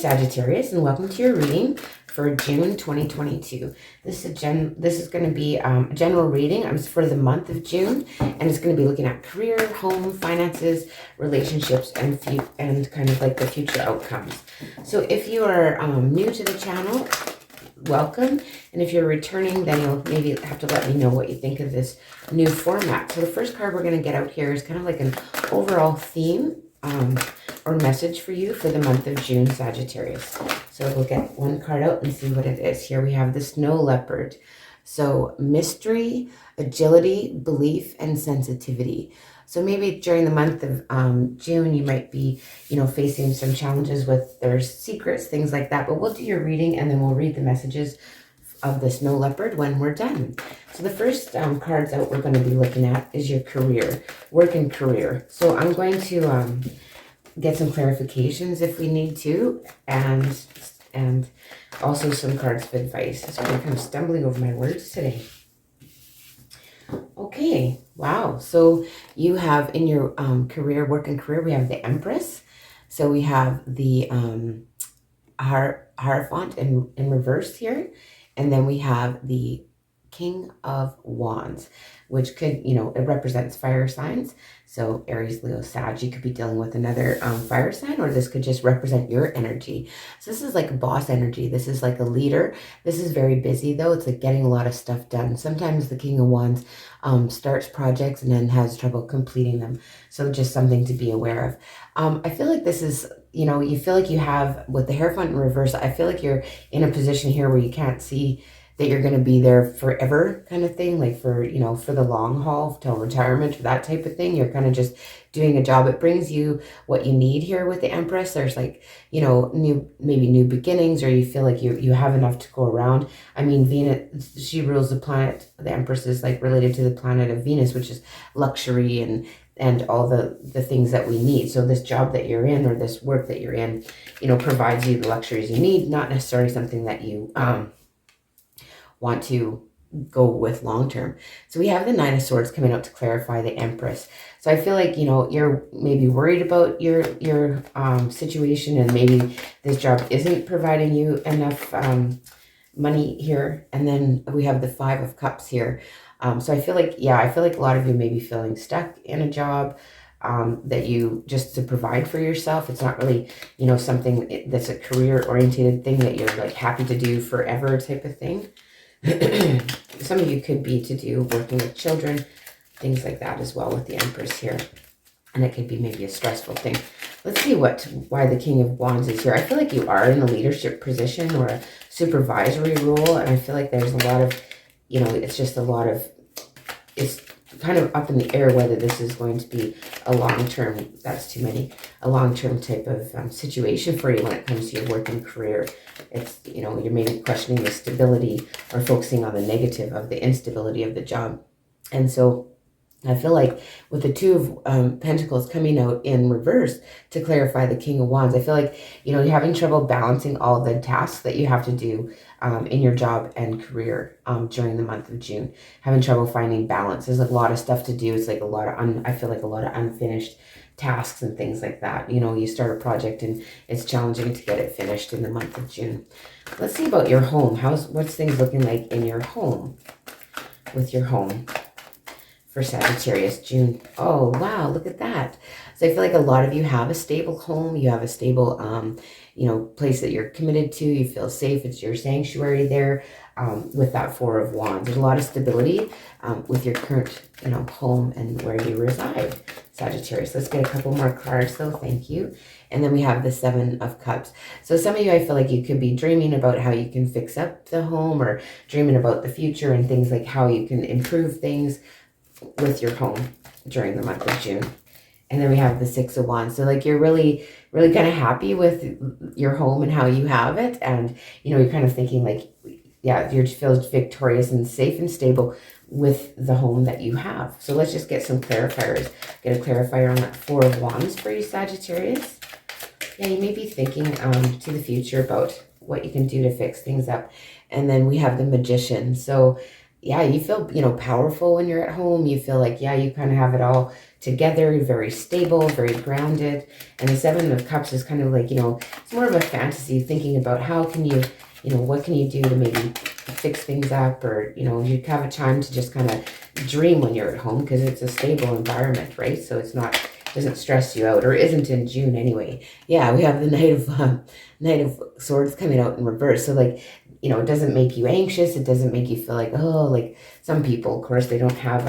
Sagittarius, and welcome to your reading for June 2022. This is going to be a general reading. It's for the month of June, and it's going to be looking at career, home, finances, relationships, and kind of like the future outcomes. So if you are new to the channel, welcome. And if you're returning, then you'll maybe have to let me know what you think of this new format. So the first card we're going to get out here is kind of like an overall theme or message for you for the month of June, Sagittarius. So we'll get one card out and see what it is. Here we have the snow leopard. So mystery, agility, belief, and sensitivity. So maybe during the month of June, you might be, facing some challenges with there's secrets, things like that. But we'll do your reading and then we'll read the messages of the snow leopard when we're done. So the first cards out we're going to be looking at is your career, work and career. So I'm going to get some clarifications if we need to, and also some cards of advice. So I'm kind of stumbling over my words today. Okay, wow. So you have in your career, work and career, we have the Empress. So we have the Hierophant in reverse here. And then we have the King of Wands, which could, it represents fire signs. So Aries, Leo, Sag, you could be dealing with another fire sign, or this could just represent your energy. So this is like a boss energy. This is like a leader. This is very busy though. It's like getting a lot of stuff done. Sometimes the King of Wands starts projects and then has trouble completing them. So just something to be aware of. I feel like this is, you feel like you have, with the Hierophant in reverse, I feel like you're in a position here where you can't see that you're going to be there forever kind of thing, like for the long haul till retirement or that type of thing. You're kind of just doing a job. It brings you what you need here with the Empress. There's like, maybe new beginnings, or you feel like you have enough to go around. I mean, Venus, she rules the planet. The Empress is like related to the planet of Venus, which is luxury and all the things that we need. So this job that you're in, or this work that you're in, provides you the luxuries you need, not necessarily something that you want to go with long term. So we have the Nine of Swords coming out to clarify the Empress. So I feel like, you're maybe worried about your situation, and maybe this job isn't providing you enough money here. And then we have the Five of Cups here. So I feel like, a lot of you may be feeling stuck in a job that you just to provide for yourself. It's not really, something that's a career oriented thing that you're like happy to do forever type of thing. Some of you could be to do working with children, things like that as well with the Empress here. And it could be maybe a stressful thing. Let's see why the King of Wands is here. I feel like you are in a leadership position or a supervisory role. And I feel like there's a lot of, it's kind of up in the air whether this is going to be a long-term, a long-term type of situation for you when it comes to your work and career. It's, you're maybe questioning the stability or focusing on the negative of the instability of the job. And so I feel like with the Two of Pentacles coming out in reverse to clarify the King of Wands, I feel like, you're having trouble balancing all the tasks that you have to do in your job and career during the month of June. Having trouble finding balance. There's like a lot of stuff to do. It's like I feel like a lot of unfinished tasks and things like that. You start a project and it's challenging to get it finished in the month of June. Let's see about your home. What's things looking like in your home, with your home for Sagittarius, June. Oh, wow, look at that. So I feel like a lot of you have a stable home. You have a stable, place that you're committed to. You feel safe. It's your sanctuary there with that Four of Wands. There's a lot of stability with your current, home and where you reside, Sagittarius. Let's get a couple more cards, though. Thank you. And then we have the Seven of Cups. So some of you, I feel like you could be dreaming about how you can fix up the home, or dreaming about the future and things like how you can improve things with your home during the month of June. And then we have the Six of Wands. So like you're really, really kind of happy with your home and how you have it. And, you're kind of thinking like, you feel victorious and safe and stable with the home that you have. So let's just get some clarifiers. Get a clarifier on that Four of Wands for you, Sagittarius. Yeah, you may be thinking to the future about what you can do to fix things up. And then we have the Magician. So yeah, you feel, powerful when you're at home. You feel like, yeah, you kind of have it all together, very stable, very grounded. And the Seven of Cups is kind of like, it's more of a fantasy, thinking about how can you, what can you do to maybe fix things up, or, you have a time to just kind of dream when you're at home, because it's a stable environment, right? So it's not, doesn't stress you out, or isn't in June anyway. Yeah, we have the Knight of Swords coming out in reverse. So like, it doesn't make you anxious. It doesn't make you feel like, oh, like some people, of course, they don't have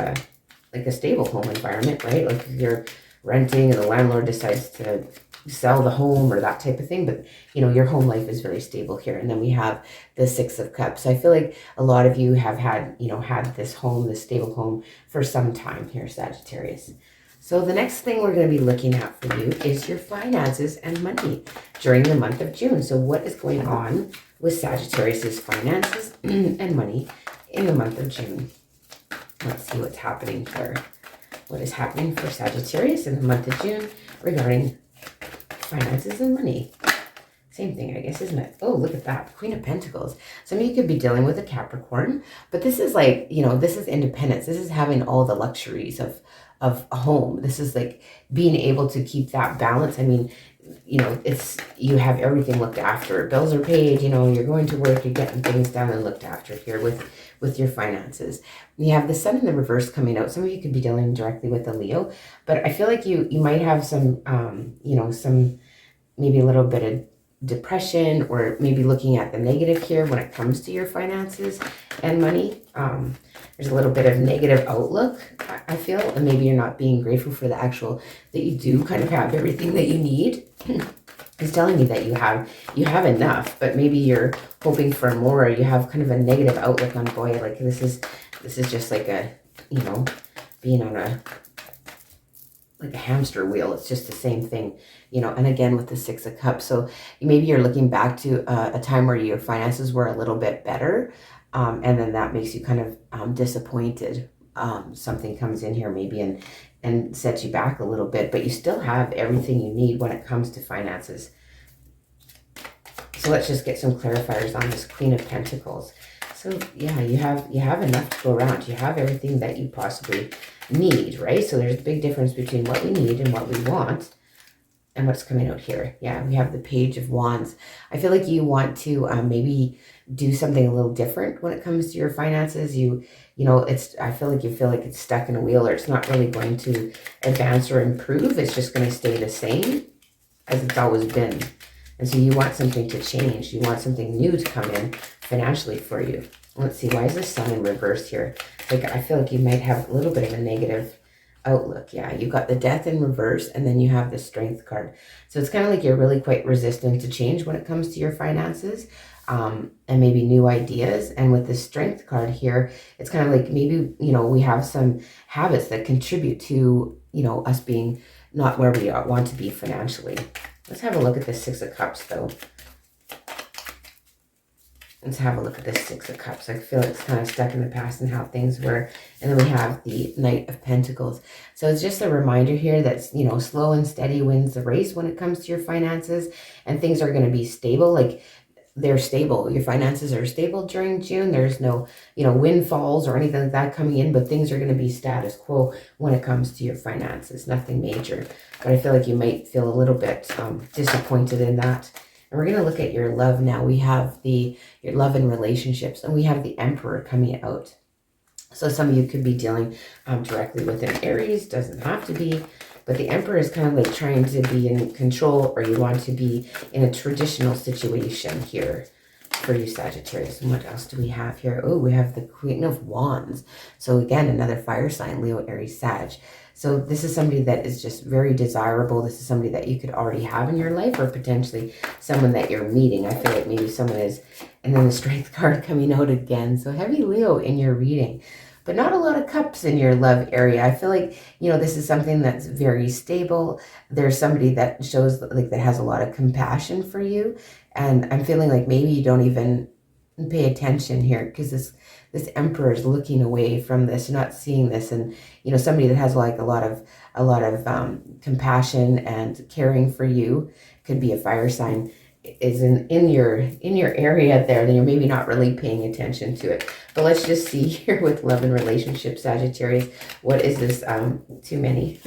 a stable home environment, right? Like if you're renting and the landlord decides to sell the home or that type of thing, but your home life is very stable here. And then we have the Six of Cups. So I feel like a lot of you have had, had this home, this stable home for some time here, Sagittarius. So the next thing we're going to be looking at for you is your finances and money during the month of June. So what is going on with Sagittarius's finances and money in the month of June? Let's see what's happening here. What is happening for Sagittarius in the month of June regarding finances and money? Same thing, I guess, isn't it? Oh, look at that. Queen of Pentacles. Some of you could be dealing with a Capricorn, but this is like, this is independence. This is having all the luxuries of a home. This is like being able to keep that balance. I mean, it's, you have everything looked after. Bills are paid, you're going to work, you're getting things done and looked after here with your finances. You have the Sun in the reverse coming out. Some of you could be dealing directly with a Leo, but I feel like you might have some, some, maybe a little bit of depression, or maybe looking at the negative here when it comes to your finances and money. There's a little bit of negative outlook, I feel, and maybe you're not being grateful for the actual, that you do kind of have everything that you need. It's telling me that you have enough, but maybe you're hoping for more. You have kind of a negative outlook on, boy, like this is just like a, being on a hamster wheel. It's just the same thing, and again with the Six of Cups. So maybe you're looking back to a time where your finances were a little bit better, and then that makes you kind of disappointed. Something comes in here maybe and sets you back a little bit, but you still have everything you need when it comes to finances. So let's just get some clarifiers on this Queen of Pentacles. So yeah, you have enough to go around. You have everything that you possibly need, right? So there's a big difference between what we need and what we want. And what's coming out here? Yeah, we have the Page of Wands. I feel like you want to maybe do something a little different when it comes to your finances. I feel like it's stuck in a wheel, or it's not really going to advance or improve. It's just going to stay the same as it's always been. And so you want something to change. You want something new to come in financially for you. Let's see, why is the Sun in reverse here? Like, I feel like you might have a little bit of a negative outlook. Yeah, you got the Death in reverse, and then you have the Strength card. So it's kind of like you're really quite resistant to change when it comes to your finances, and maybe new ideas. And with the Strength card here, it's kind of like maybe, we have some habits that contribute to, us being not where we want to be financially. Let's have a look at the Six of Cups, though. Let's have a look at this Six of Cups. I feel it's kind of stuck in the past and how things were. And then we have the Knight of Pentacles. So it's just a reminder here that, slow and steady wins the race when it comes to your finances. And things are going to be stable. Like, they're stable. Your finances are stable during June. There's no, windfalls or anything like that coming in. But things are going to be status quo when it comes to your finances. Nothing major. But I feel like you might feel a little bit disappointed in that. And we're going to look at your love now. We have your love and relationships, and we have the Emperor coming out. So some of you could be dealing directly with an Aries, doesn't have to be, but the Emperor is kind of like trying to be in control, or you want to be in a traditional situation here for you, Sagittarius. And what else do we have here? Oh, we have the Queen of Wands. So again, another fire sign, Leo, Aries, Sag. So this is somebody that is just very desirable. This is somebody that you could already have in your life, or potentially someone that you're meeting. I feel like maybe someone is, and then the Strength card coming out again. So heavy Leo in your reading, but not a lot of cups in your love area. I feel like, this is something that's very stable. There's somebody that shows like that has a lot of compassion for you. And I'm feeling like maybe you don't even pay attention here, because this Emperor is looking away from this, not seeing this. And, somebody that has like a lot of compassion and caring for you, could be a fire sign, is in your area there, then you're maybe not really paying attention to it. But let's just see here with love and relationships, Sagittarius. What is this? Too many.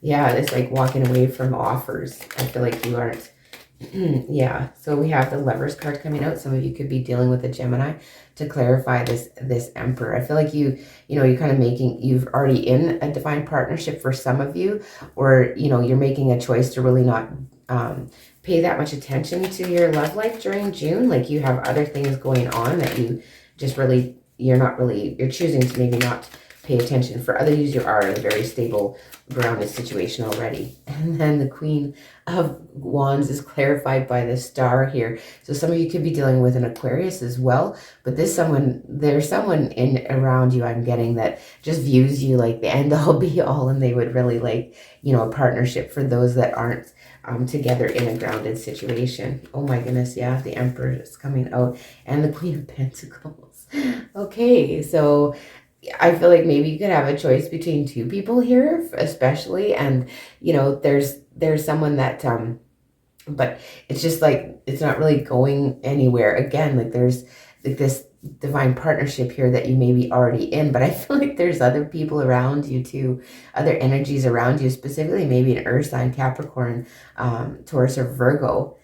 Yeah, it's like walking away from offers. I feel like you aren't. Yeah, so we have the Lovers card coming out. Some of you could be dealing with a Gemini. To clarify this Emperor, I feel like you're kind of you've already in a divine partnership for some of you, or you're making a choice to really not pay that much attention to your love life during June. Like you have other things going on that you just really, you're choosing to maybe not pay attention. For others, you are in a very stable, grounded situation already. And then the Queen of Wands is clarified by the Star here. So some of you could be dealing with an Aquarius as well, but there's someone in around you, I'm getting, that just views you like the end all be all, and they would really like, a partnership for those that aren't together in a grounded situation. Oh my goodness, yeah, the Emperor is coming out and the Queen of Pentacles. Okay, so I feel like maybe you could have a choice between two people here, especially, and there's someone that but it's just like it's not really going anywhere. Again, like there's like this divine partnership here that you may be already in, but I feel like there's other people around you too, other energies around you, specifically maybe an Earth sign, Capricorn, Taurus, or Virgo,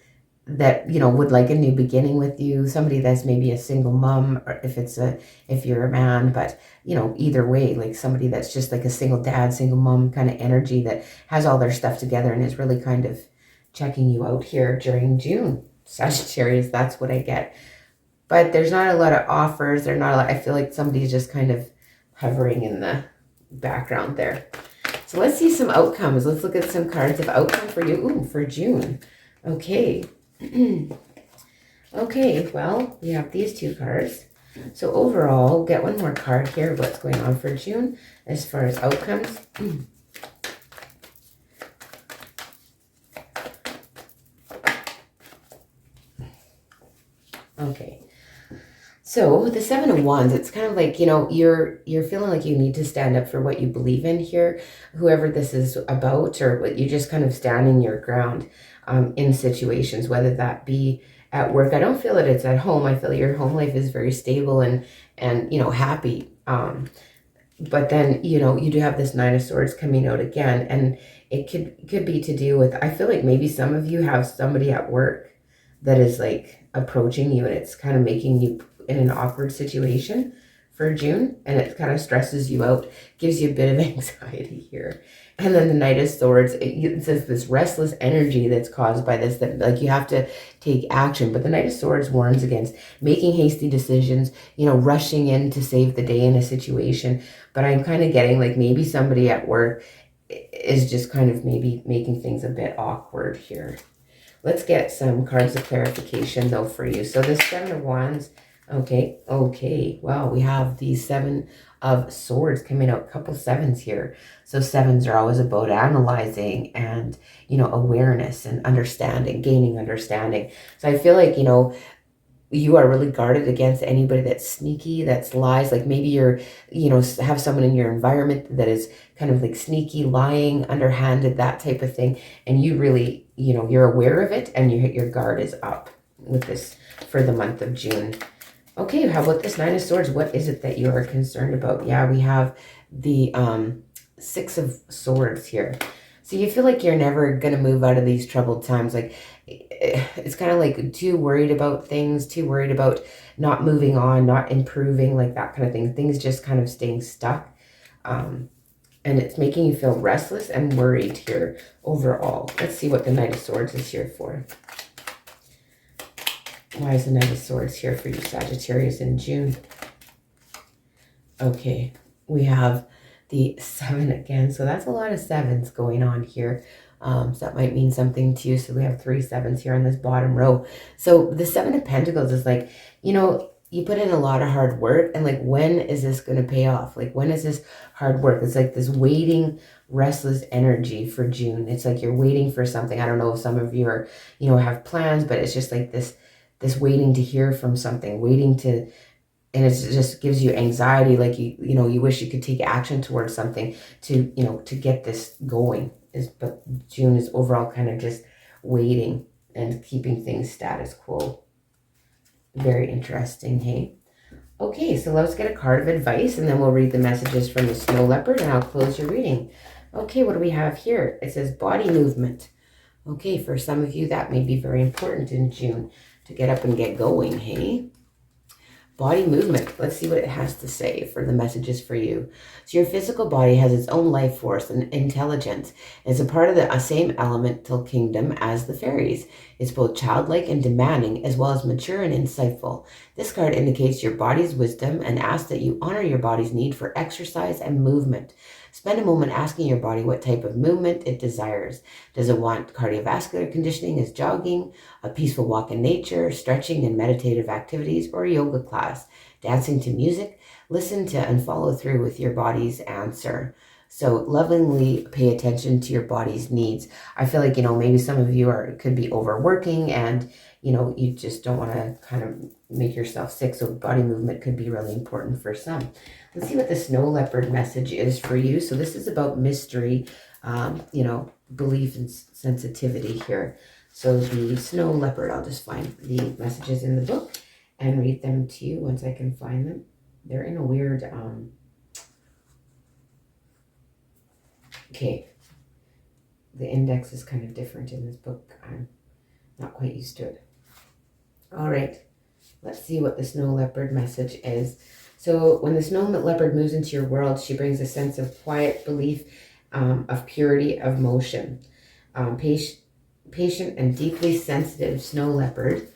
that would like a new beginning with you. Somebody that's maybe a single mom, or if you're a man, but either way, like somebody that's just like a single dad, single mom kind of energy that has all their stuff together and is really kind of checking you out here during June. Sagittarius, that's what I get. But there's not a lot of offers. I feel like somebody's just kind of hovering in the background there. So let's see some outcomes. Let's look at some cards of outcome for you. Ooh, for June. Okay. Okay, well, we have these two cards. So overall, get one more card here of what's going on for June as far as outcomes. Okay. So the Seven of Wands, it's kind of like, you're feeling like you need to stand up for what you believe in here, whoever this is about, or what you just kind of standing your ground in situations, whether that be at work. I don't feel that it's at home. I feel your home life is very stable and happy. But then, you do have this Nine of Swords coming out again, and it could be to do with, I feel like maybe some of you have somebody at work that is like approaching you, and it's kind of making you in an awkward situation for June, and it kind of stresses you out, gives you a bit of anxiety here. And then the Knight of Swords, it says this restless energy that's caused by this, that like you have to take action. But the Knight of Swords warns against making hasty decisions, rushing in to save the day in a situation. But I'm kind of getting like maybe somebody at work is just kind of maybe making things a bit awkward here. Let's get some cards of clarification though for you. So the Seven of Wands, okay. Well, we have the Seven of Swords coming out, a couple sevens here. So sevens are always about analyzing and, awareness and understanding, gaining understanding. So I feel like, you are really guarded against anybody that's sneaky, that's lies. Like maybe you're, have someone in your environment that is kind of like sneaky, lying, underhanded, that type of thing. And you really, you're aware of it, and your guard is up with this for the month of June. Okay, how about this Nine of Swords? What is it that you are concerned about? Yeah, we have the Six of Swords here. So you feel like you're never going to move out of these troubled times. Like it's kind of like too worried about things, too worried about not moving on, not improving, like that kind of thing. Things just kind of staying stuck. And it's making you feel restless and worried here overall. Let's see what the Knight of Swords is here for. Why is the Knight of Swords here for you, Sagittarius, in June? Okay, we have the Seven again. So that's a lot of sevens going on here. So that might mean something to you. So we have 3 sevens here on this bottom row. So the Seven of Pentacles is like, you put in a lot of hard work, and like, when is this going to pay off? Like, when is this hard work? It's like this waiting, restless energy for June. It's like you're waiting for something. I don't know if some of you are, have plans, but it's just like this waiting to hear from something, waiting to, and it just gives you anxiety. Like you wish you could take action towards something to get this going. But June is overall kind of just waiting. and keeping things status quo. Very interesting, hey? Okay, so let's get a card of advice, and then we'll read the messages from the snow leopard, and I'll close your reading. Okay, what do we have here? It says body movement. Okay, for some of you, that may be very important in June to get up and get going, hey? Body movement. Let's see what it has to say for the messages for you. So your physical body has its own life force and intelligence. It's a part of the same elemental kingdom as the fairies. It's both childlike and demanding, as well as mature and insightful. This card indicates your body's wisdom and asks that you honor your body's need for exercise and movement. Spend a moment asking your body what type of movement it desires. Does it want cardiovascular conditioning as jogging, a peaceful walk in nature, stretching and meditative activities, or a yoga class, dancing to music? Listen to and follow through with your body's answer. So lovingly pay attention to your body's needs. I feel like, maybe some of you could be overworking and, you just don't want to kind of make yourself sick. So body movement could be really important for some. Let's see what the snow leopard message is for you. So this is about mystery, belief and sensitivity here. So the snow leopard, I'll just find the messages in the book and read them to you once I can find them. They're in a weird, okay, the index is kind of different in this book. I'm not quite used to it. All right, let's see what the snow leopard message is. So when the snow leopard moves into your world, she brings a sense of quiet belief, of purity of motion. Patient and deeply sensitive snow leopard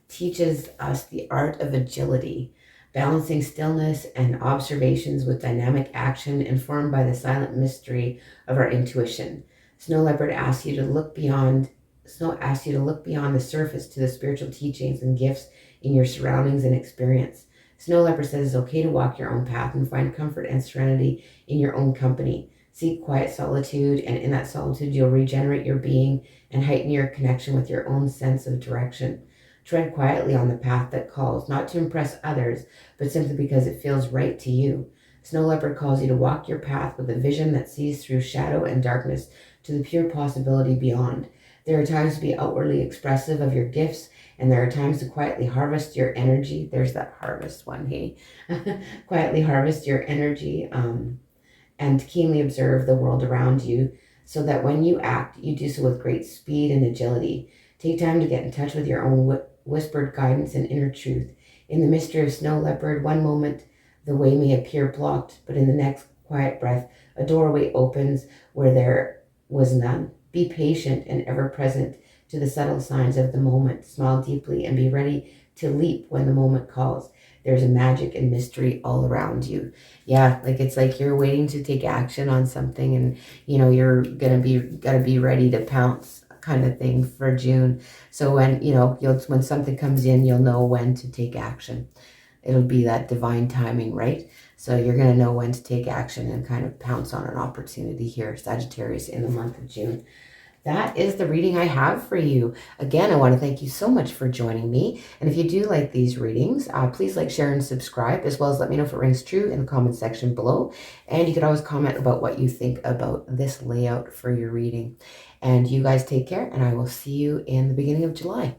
teaches us the art of agility, balancing stillness and observations with dynamic action informed by the silent mystery of our intuition. Snow leopard asks you to look beyond the surface to the spiritual teachings and gifts in your surroundings and experience. Snow leopard says it's okay to walk your own path and find comfort and serenity in your own company. Seek quiet solitude, and in that solitude you'll regenerate your being and heighten your connection with your own sense of direction. Tread quietly on the path that calls, not to impress others, but simply because it feels right to you. Snow leopard calls you to walk your path with a vision that sees through shadow and darkness to the pure possibility beyond. There are times to be outwardly expressive of your gifts, and there are times to quietly harvest your energy. There's that harvest one, hey? Quietly harvest your energy and keenly observe the world around you so that when you act, you do so with great speed and agility. Take time to get in touch with your own whispered guidance and inner truth. In the mystery of snow leopard, one moment the way may appear blocked, but in the next quiet breath, a doorway opens where there was none. Be patient and ever present to the subtle signs of the moment. Smile deeply and be ready to leap when the moment calls. There's a magic and mystery all around you. Yeah, it's like you're waiting to take action on something, and you're gotta be ready to pounce, kind of thing, for June. So when when something comes in, you'll know when to take action. It'll be that divine timing, right? So you're going to know when to take action and kind of pounce on an opportunity here, Sagittarius, in the month of June. That is the reading I have for you. Again, I want to thank you so much for joining me. And if you do like these readings, please like, share, and subscribe, as well as let me know if it rings true in the comment section below. And you could always comment about what you think about this layout for your reading. And you guys take care, and I will see you in the beginning of July.